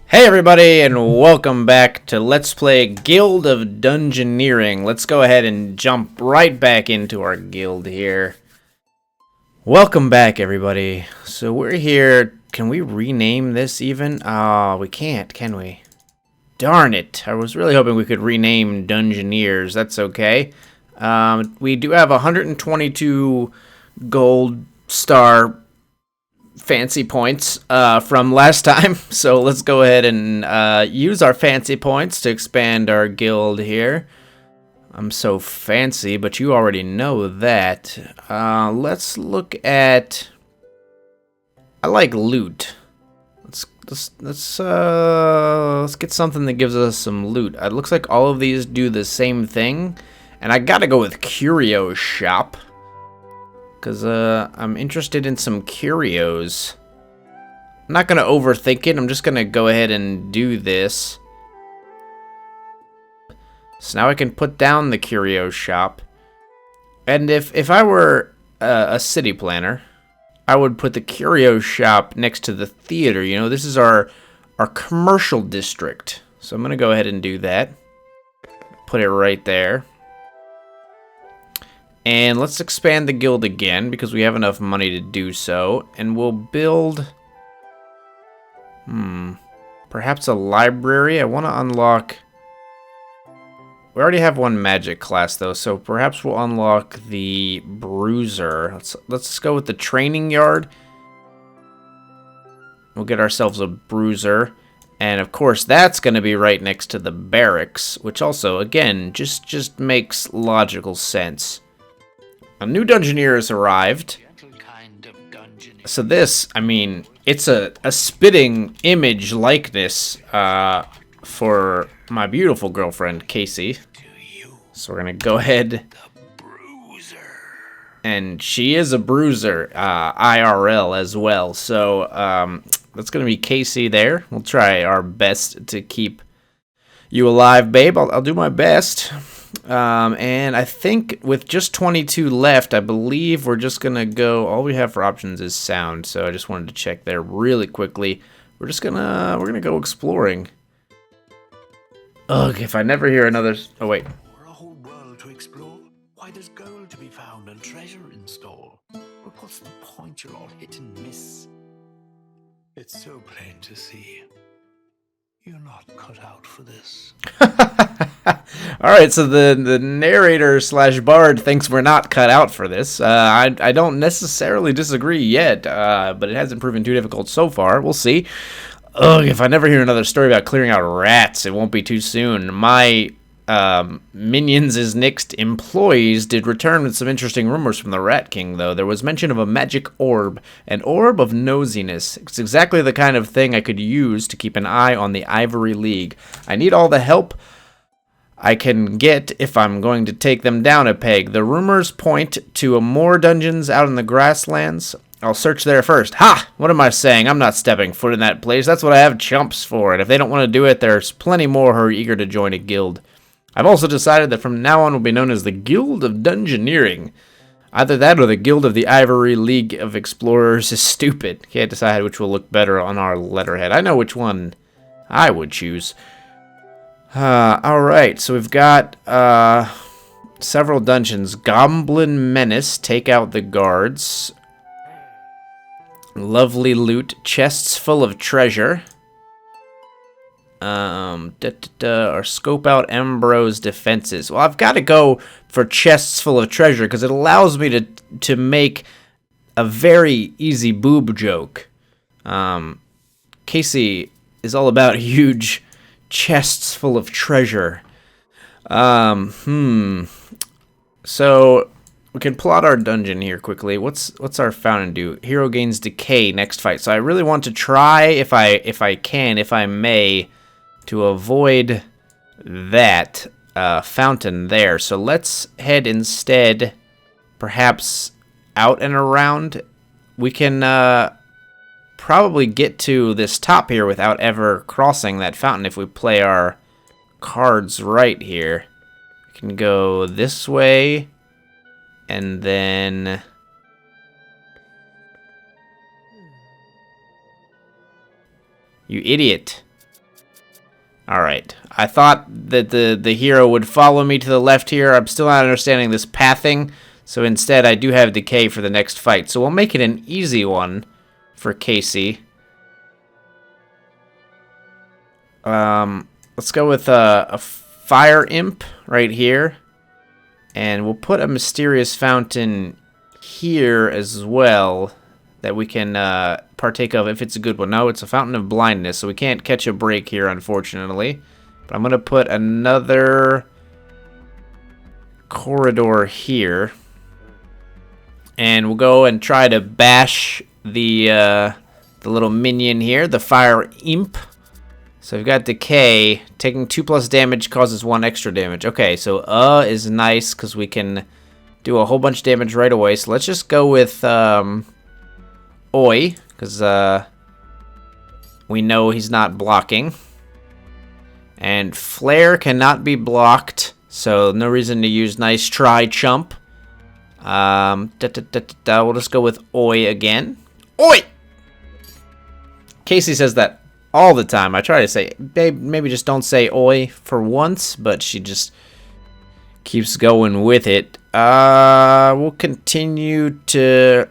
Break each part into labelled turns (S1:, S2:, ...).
S1: Hey everybody, and welcome back to Let's Play Guild of Dungeoneering. Let's go ahead and jump right back into our guild here. Welcome back, everybody. So we're here. Can we rename this even? We can't, can we? Darn it. I was really hoping we could rename Dungeoneers. That's okay. We do have 122 gold star fancy points from last time, so let's go ahead and use our fancy points to expand our guild here. I'm so fancy, but you already know that. Let's look at... I like loot. Let's get something that gives us some loot. It looks like all of these do the same thing, and I gotta go with Curio Shop. Because I'm interested in some curios. I'm not going to overthink it. I'm just going to go ahead and do this. So now I can put down the curio shop. And if I were a city planner, I would put the curio shop next to the theater. You know, this is our commercial district. So I'm going to go ahead and do that. Put it right there. And let's expand the guild again, because we have enough money to do so. And we'll build... perhaps a library? I want to unlock... We already have one magic class, though, so perhaps we'll unlock the bruiser. Let's go with the training yard. We'll get ourselves a bruiser. And, of course, that's going to be right next to the barracks, which also, again, just makes logical sense. A new dungeoneer has arrived. So this, I mean, it's a spitting image likeness for my beautiful girlfriend, Casey. So we're going to go ahead. And she is a bruiser, IRL as well. So that's going to be Casey there. We'll try our best to keep you alive, babe. I'll do my best. And I think with just 22 left, I believe we're just gonna go. All we have for options is sound, so I just wanted to check there really quickly. We're gonna go exploring. Ugh, if I never hear another. Oh wait.
S2: For a whole world to explore, why there's gold to be found and treasure in store. But what's the point? You're all hit and miss. It's so plain to see. You're not cut out for this.
S1: Alright, so the narrator / bard thinks we're not cut out for this. I don't necessarily disagree yet, but it hasn't proven too difficult so far. We'll see. Ugh, if I never hear another story about clearing out rats, it won't be too soon. My minions' next employees did return with some interesting rumors from the Rat King, though. There was mention of a magic orb, an orb of nosiness. It's exactly the kind of thing I could use to keep an eye on the Ivory League. I need all the help I can get if I'm going to take them down a peg. The rumors point to more dungeons out in the grasslands. I'll search there first. Ha! What am I saying? I'm not stepping foot in that place. That's what I have chumps for. And if they don't want to do it, there's plenty more who are eager to join a guild. I've also decided that from now on will be known as the Guild of Dungeoneering. Either that or the Guild of the Ivory League of Explorers is stupid. Can't decide which will look better on our letterhead. I know which one I would choose. Alright, so we've got several dungeons. Goblin Menace, take out the guards. Lovely loot, chests full of treasure. Or scope out Ambrose defenses. Well, I've got to go for chests full of treasure because it allows me to make a very easy boob joke. Casey is all about huge chests full of treasure. So we can plot our dungeon here quickly. What's our fountain do? Hero gains decay next fight. So I really want to try, if I may, to avoid that fountain there. So let's head instead, perhaps out and around. We can probably get to this top here without ever crossing that fountain if we play our cards right here. We can go this way, and then You idiot. Alright. I thought that the hero would follow me to the left here. I'm still not understanding this pathing. So instead, I do have decay for the next fight. So we'll make it an easy one for Casey. Let's go with a fire imp right here. And we'll put a mysterious fountain here as well that we can partake of if it's a good one. No, it's a fountain of blindness, so we can't catch a break here, unfortunately. But I'm going to put another corridor here. And we'll go and try to bash the little minion here, the fire imp. So we've got decay. Taking 2+ damage causes 1 extra damage. Okay, so is nice because we can do a whole bunch of damage right away. So let's just go with Oi, because we know he's not blocking. And Flare cannot be blocked, so no reason to use Nice Try, Chump. We'll just go with Oi again. Oi! Casey says that all the time. I try to say, babe, maybe just don't say Oi for once, but she just keeps going with it. We'll continue to...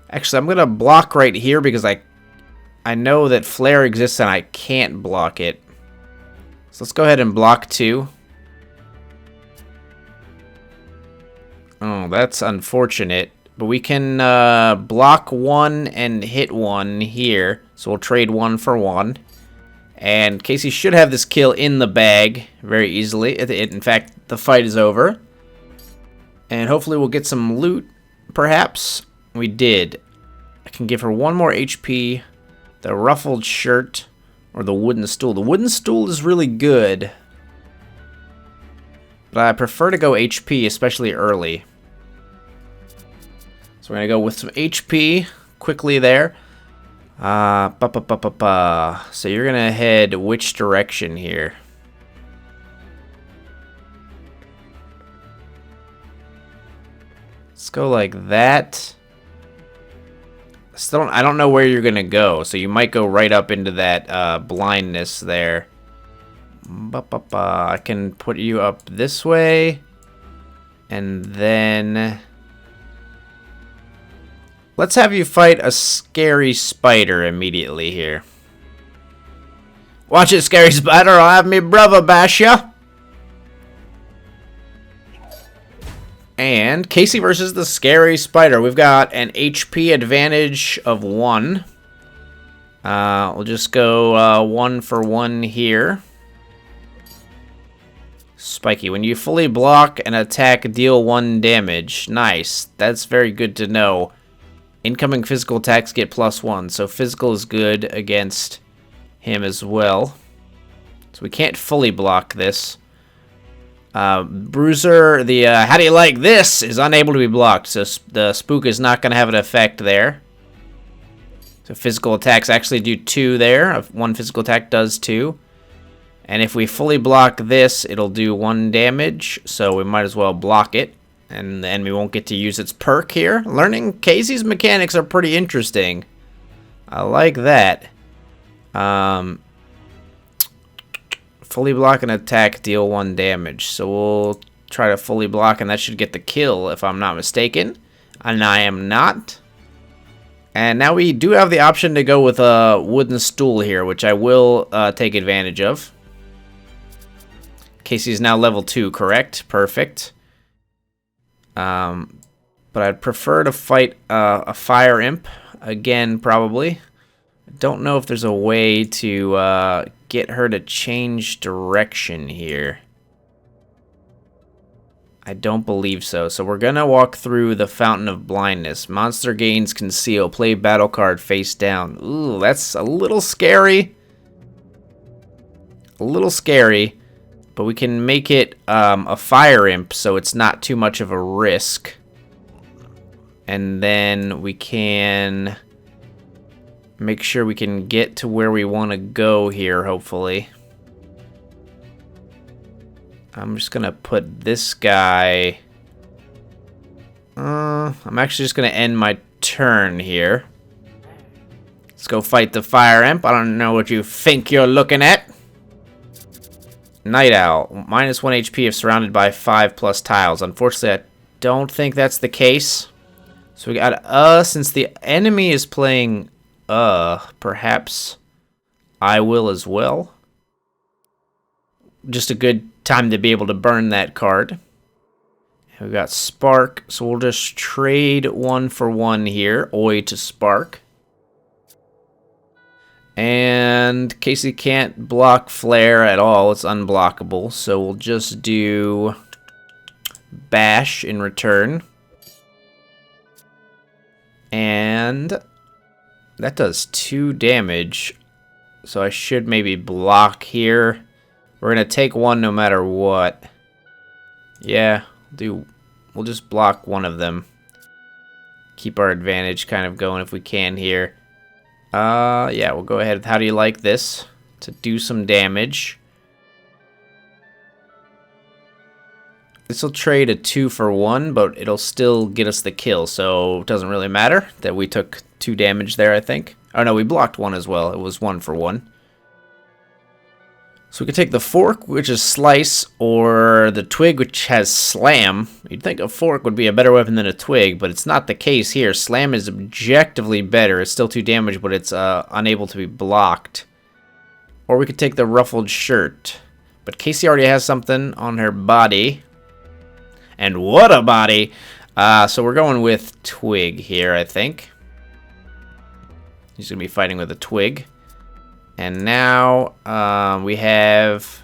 S1: Actually, I'm going to block right here because I know that Flare exists and I can't block it. So let's go ahead and block 2. Oh, that's unfortunate. But we can block 1 and hit 1 here. So we'll trade 1 for 1. And Casey should have this kill in the bag very easily. In fact, the fight is over. And hopefully we'll get some loot, perhaps. We did. I can give her 1 more HP. The ruffled shirt or the wooden stool. The wooden stool is really good. But I prefer to go HP, especially early. So we're going to go with some HP quickly there. So you're going to head which direction here? Let's go like that. I don't know where you're going to go, so you might go right up into that blindness there. I can put you up this way. And then... let's have you fight a scary spider immediately here. Watch it, scary spider. I'll have me brother bash ya. And Casey versus the scary spider. We've got an HP advantage of 1. We'll just go 1 for 1 here. Spiky. When you fully block an attack, deal 1 damage. Nice. That's very good to know. Incoming physical attacks get +1, so physical is good against him as well. So we can't fully block this. Bruiser, the how do you like this, is unable to be blocked, so the spook is not going to have an effect there. So physical attacks actually do 2 there. 1 physical attack does 2. And if we fully block this, it'll do 1 damage, so we might as well block it. And the enemy won't get to use its perk here. Learning Casey's mechanics are pretty interesting. I like that. Fully block an attack, deal 1 damage. So we'll try to fully block, and that should get the kill, if I'm not mistaken. And I am not. And now we do have the option to go with a wooden stool here, which I will take advantage of. Casey's now level 2, correct? Perfect. But I'd prefer to fight a fire imp again, probably. Don't know if there's a way to get her to change direction here. I don't believe so. So we're gonna walk through the Fountain of Blindness. Monster gains conceal. Play battle card face down. Ooh, that's a little scary. A little scary. But we can make it a fire imp, so it's not too much of a risk. And then we can make sure we can get to where we want to go here, hopefully. I'm just going to put this guy... I'm actually just going to end my turn here. Let's go fight the fire imp. I don't know what you think you're looking at. Night Owl. -1 HP if surrounded by 5+ tiles. Unfortunately, I don't think that's the case. So we got since the enemy is playing perhaps I will as well. Just a good time to be able to burn that card. We've got Spark, so we'll just trade 1 for 1 here. Oi to Spark. And Casey can't block Flare at all. It's unblockable, so we'll just do Bash in return. And that does 2 damage, so I should maybe block here. We're going to take 1 no matter what. Yeah. We'll just block 1 of them. Keep our advantage kind of going if we can here. Yeah, we'll go ahead. How do you like this? To do some damage. This will trade a 2 for 1, but it'll still get us the kill, so it doesn't really matter that we took 2 damage there, I think. Oh no, we blocked 1 as well. It was 1 for 1. So we can take the fork, which is slice, or the twig, which has slam. You'd think a fork would be a better weapon than a twig, but it's not the case here. Slam is objectively better. It's still 2 damage, but it's unable to be blocked. Or we could take the ruffled shirt. But Casey already has something on her body. And what a body! So we're going with twig here, I think. He's going to be fighting with a twig. And now we have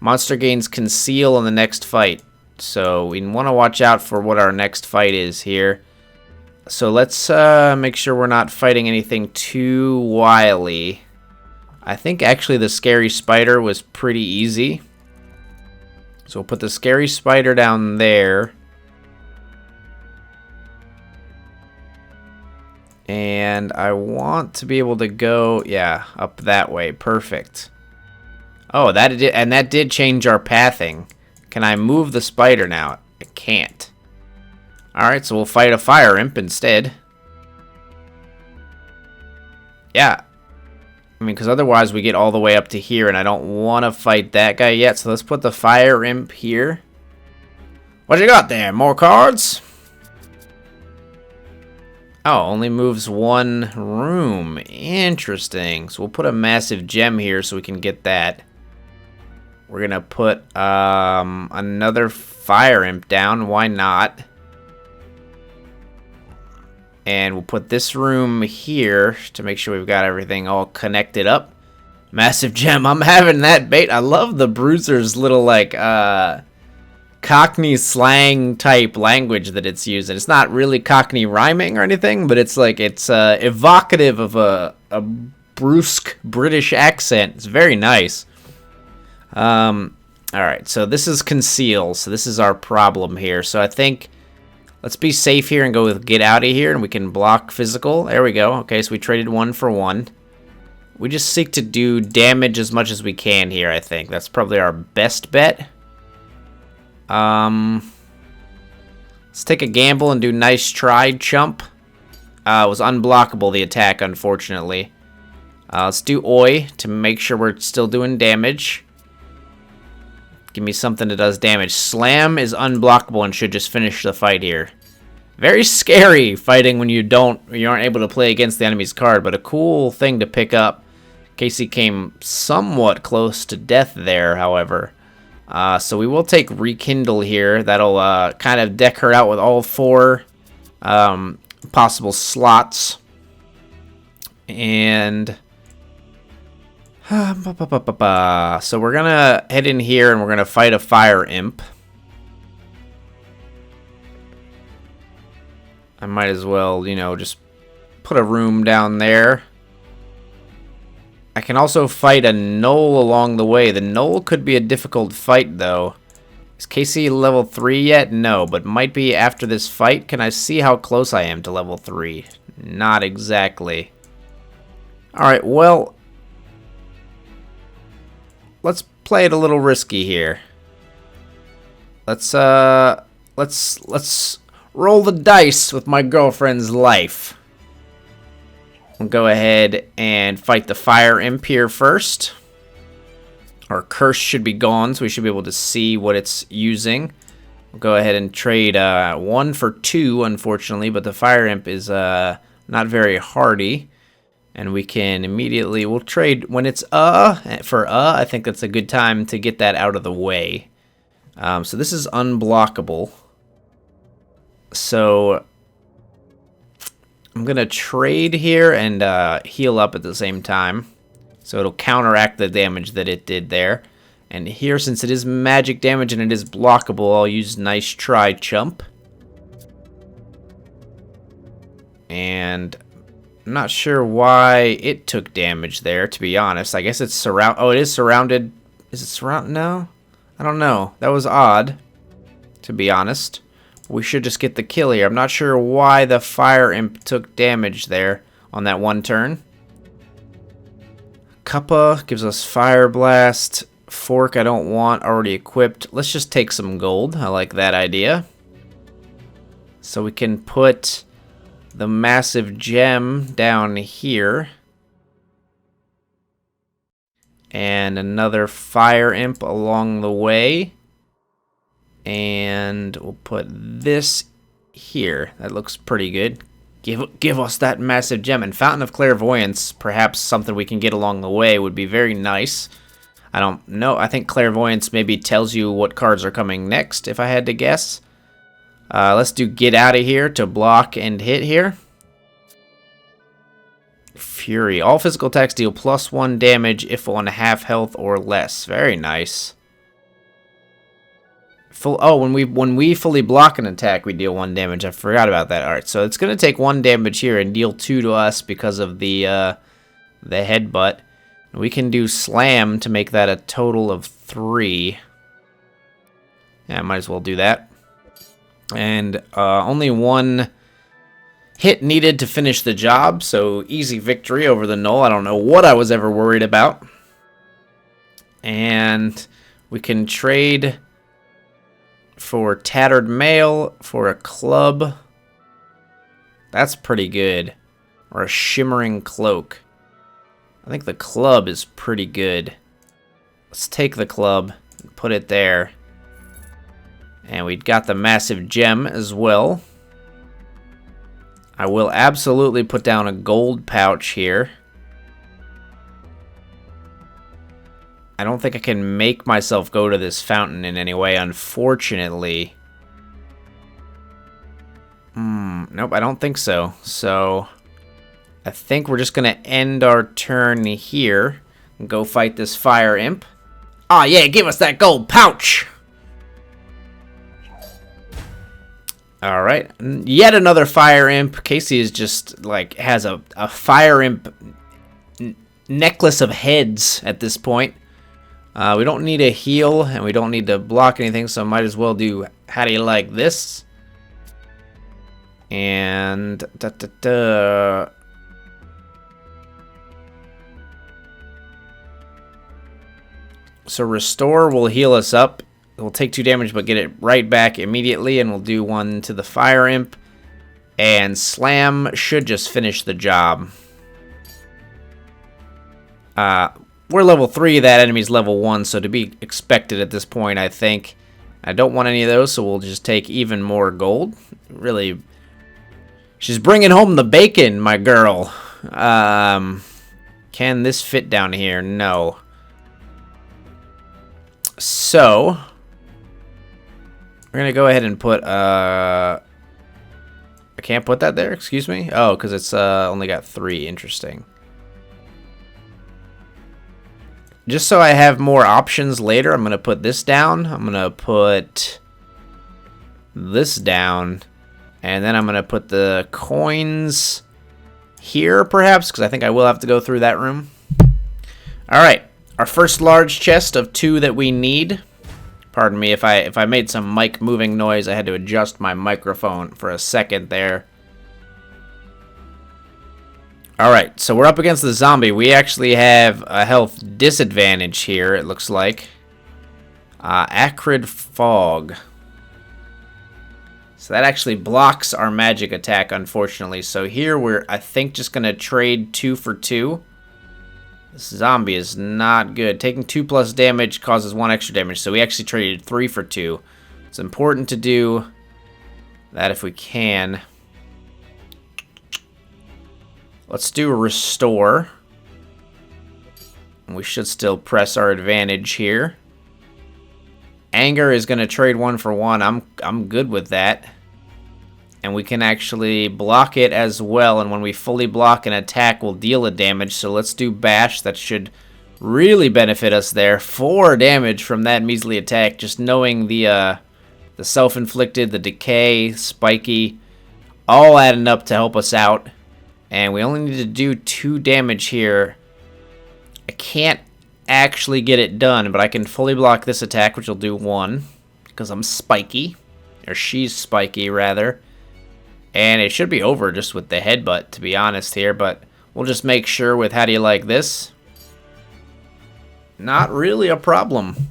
S1: monster gains conceal in the next fight. So we want to watch out for what our next fight is here. So let's make sure we're not fighting anything too wily. I think actually the scary spider was pretty easy. So we'll put the scary spider down there. And I want to be able to go, yeah, up that way. Perfect. Oh, that did change our pathing. Can I move the spider now? I can't. Alright, so we'll fight a fire imp instead. Yeah. I mean, because otherwise we get all the way up to here, and I don't want to fight that guy yet. So let's put the fire imp here. What you got there? More cards? Oh, only moves 1 room. Interesting. So we'll put a massive gem here so we can get that. We're going to put another fire imp down. Why not? And we'll put this room here to make sure we've got everything all connected up. Massive gem. I'm having that bait. I love the Bruiser's little, like, Cockney slang type language that it's using. It's not really Cockney rhyming or anything, but it's like, it's evocative of a brusque British accent. It's very nice. Alright, so this is conceal. So this is our problem here. So I think... let's be safe here and go with get out of here, and we can block physical. There we go. Okay, so we traded 1 for 1. We just seek to do damage as much as we can here, I think. That's probably our best bet. Let's take a gamble and do nice try, chump. It was unblockable, the attack, unfortunately. Let's do Oi to make sure we're still doing damage. Give me something that does damage. Slam is unblockable and should just finish the fight here. Very scary fighting when you aren't able to play against the enemy's card, but a cool thing to pick up. Casey came somewhat close to death there, however. So we will take Rekindle here. That'll kind of deck her out with all 4 possible slots. And... so we're gonna head in here and we're gonna fight a fire imp. I might as well, you know, just put a room down there. I can also fight a gnoll along the way. The gnoll could be a difficult fight, though. Is Casey level 3 yet? No, but might be after this fight. Can I see how close I am to level 3? Not exactly. Alright, well... let's play it a little risky here. Let's roll the dice with my girlfriend's life. We'll go ahead and fight the fire imp here first. Our curse should be gone, so we should be able to see what it's using. We'll go ahead and trade 1 for 2, unfortunately, but the fire imp is not very hardy. And we can immediately, we'll trade when it's for I think that's a good time to get that out of the way. So this is unblockable. So I'm going to trade here and heal up at the same time. So it'll counteract the damage that it did there. And here, since it is magic damage and it is blockable, I'll use Nice Try Chump. And I'm not sure why it took damage there, to be honest. I guess it's oh, it is surrounded. Is it surrounded? No? I don't know. That was odd, to be honest. We should just get the kill here. I'm not sure why the fire imp took damage there on that one turn. Kappa gives us Fire Blast. Fork I don't want, already equipped. Let's just take some gold. I like that idea. So we can put the massive gem down here. And another fire imp along the way. And we'll put this here. That looks pretty good. Give us that massive gem. And Fountain of Clairvoyance, perhaps something we can get along the way, would be very nice. I don't know. I think Clairvoyance maybe tells you what cards are coming next, if I had to guess. Let's do Get Out of Here to block and hit here. Fury. All physical attacks deal +1 damage if on half health or less. Very nice. When we fully block an attack, we deal 1 damage. I forgot about that. Alright, so it's going to take 1 damage here and deal 2 to us because of the headbutt. We can do Slam to make that a total of 3. Yeah, I might as well do that. And only 1 hit needed to finish the job, so easy victory over the Null. I don't know what I was ever worried about. And we can trade for Tattered Mail for a club. That's pretty good. Or a Shimmering Cloak. I think the club is pretty good. Let's take the club and put it there. And we got the massive gem as well. I will absolutely put down a gold pouch here. I don't think I can make myself go to this fountain in any way, unfortunately. Nope, I don't think so. So I think we're just going to end our turn here and go fight this fire imp. Oh yeah, give us that gold pouch! Alright, yet another fire imp. Casey is just, like, has a fire imp necklace of heads at this point. We don't need a heal, and we don't need to block anything, so I might as well do How Do You Like This? And so Restore will heal us up. We'll take 2 damage, but get it right back immediately, and we'll do 1 to the fire imp. And Slam should just finish the job. We're level 3, that enemy's level 1, so to be expected at this point, I think. I don't want any of those, so we'll just take even more gold. Really, she's bringing home the bacon, my girl. Can this fit down here? No. So we're gonna go ahead and put I can't put that there, excuse me. Oh, because it's only got 3. Interesting. Just so I have more options later, I'm gonna put this down. I'm gonna put this down, and then I'm gonna put the coins here, perhaps, because I think I will have to go through that room. All right. Our first large chest of 2 that we need. Pardon me if I made some mic moving noise. I had to adjust my microphone for a second there. Alright, so we're up against the zombie. We actually have a health disadvantage here, it looks like. Acrid Fog. So that actually blocks our magic attack, unfortunately. So here we're, I think, just going to trade 2 for 2. This zombie is not good. Taking 2+ damage causes 1 extra damage. So we actually traded 3 for 2. It's important to do that if we can. Let's do a restore. We should still press our advantage here. Anger is going to trade 1 for 1. I'm good with that. And we can actually block it as well. And when we fully block an attack, we'll deal a damage. So let's do bash. That should really benefit us there. 4 damage from that measly attack. Just knowing the self-inflicted, the decay, spiky, all adding up to help us out. And we only need to do 2 damage here. I can't actually get it done, but I can fully block this attack, which will do 1, because I'm spiky, or she's spiky rather. And it should be over just with the headbutt, to be honest here, but we'll just make sure with how do you like this. Not really a problem,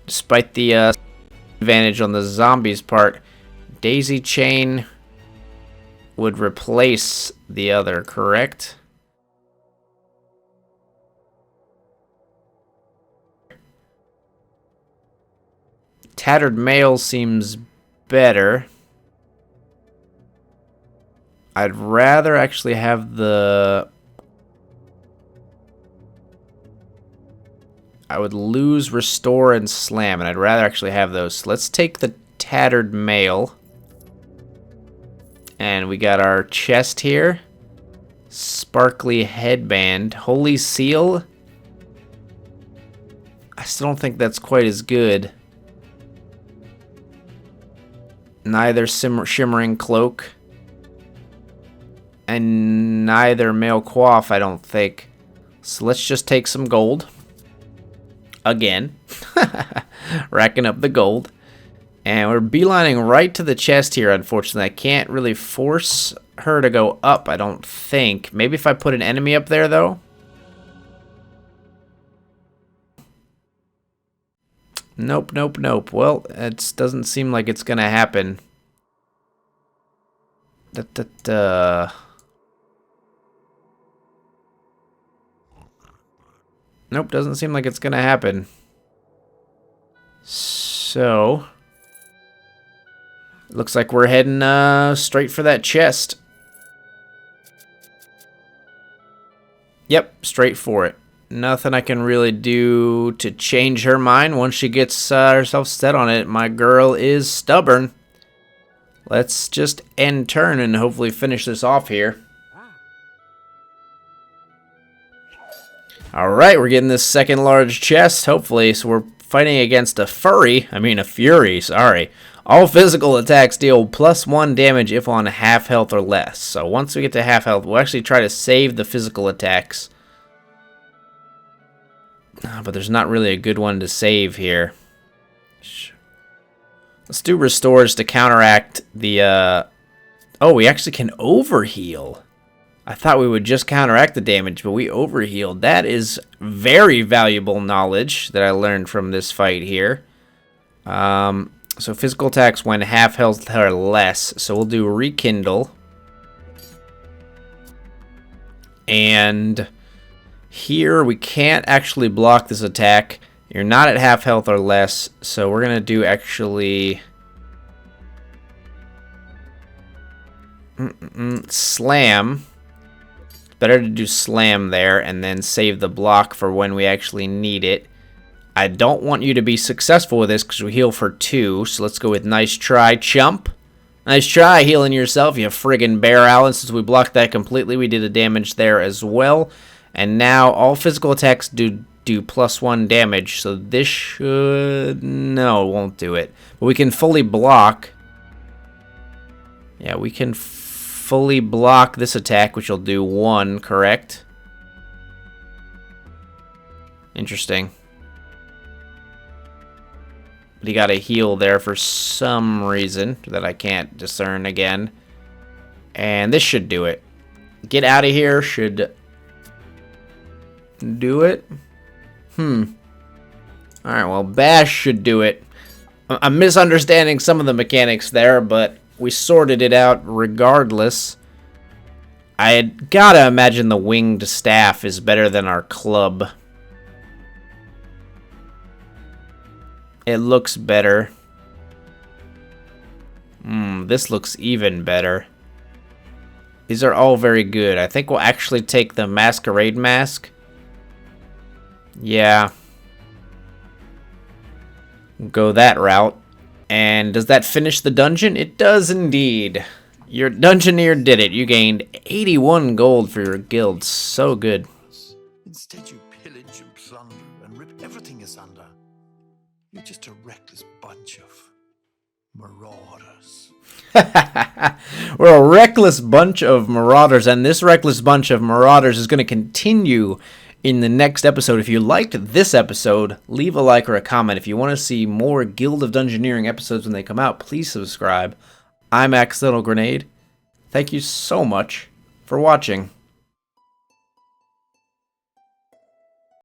S1: despite the advantage on the zombies part. Daisy chain would replace the other, correct? Tattered mail seems better. I'd rather actually have the... I would lose restore and slam, and I'd rather actually have those. So let's take the tattered mail. And we got our chest here. Sparkly headband. Holy seal. I still don't think that's quite as good. Neither shimmering cloak. And neither mail coif, I don't think. So let's just take some gold. Again. Racking up the gold. And we're beelining right to the chest here, unfortunately. I can't really force her to go up, I don't think. Maybe if I put an enemy up there, though. Nope, nope, nope. Well, it doesn't seem like it's gonna happen. Nope, doesn't seem like it's gonna happen. So... looks like we're heading straight for that chest. Yep, straight for it. Nothing I can really do to change her mind once she gets herself set on it. My girl is stubborn. Let's just end turn and hopefully finish this off here. Alright, we're getting this second large chest, hopefully. So we're fighting against a fury, sorry. All physical attacks deal +1 damage if on half health or less. So once we get to half health, we'll actually try to save the physical attacks. But there's not really a good one to save here. Let's do restores to counteract the... Oh, we actually can overheal. I thought we would just counteract the damage, but we overhealed. That is very valuable knowledge that I learned from this fight here. So physical attacks when half health or less. So we'll do rekindle. And here we can't actually block this attack. You're not at half health or less. So we're going to do actually... slam. Better to do slam there and then save the block for when we actually need it. I don't want you to be successful with this because we heal for 2. So let's go with nice try, chump. Nice try healing yourself, you friggin' bear owl. And since we blocked that completely, we did a damage there as well. And now all physical attacks do +1 damage. So this should... no, it won't do it. But we can fully block. Yeah, we can fully block this attack, which will do 1, correct? Interesting. But he got a heal there for some reason that I can't discern again. And this should do it. Get out of here should do it. Alright, well, bash should do it. I'm misunderstanding some of the mechanics there, but we sorted it out regardless. I gotta imagine the winged staff is better than our club. It looks better. This looks even better. These are all very good. I think we'll actually take the masquerade mask. Yeah. We'll go that route. And does that finish the dungeon? It does indeed. Your dungeoneer did it. You gained 81 gold for your guild. So good.
S2: Instead, you pillage and plunder and rip everything asunder. You're just a reckless bunch of marauders.
S1: We're a reckless bunch of marauders, and this reckless bunch of marauders is going to continue in the next episode. If you liked this episode, leave a like or a comment. If you want to see more Guild of Dungeoneering episodes when they come out, please subscribe. I'm Accidental Grenade. Thank you so much for watching.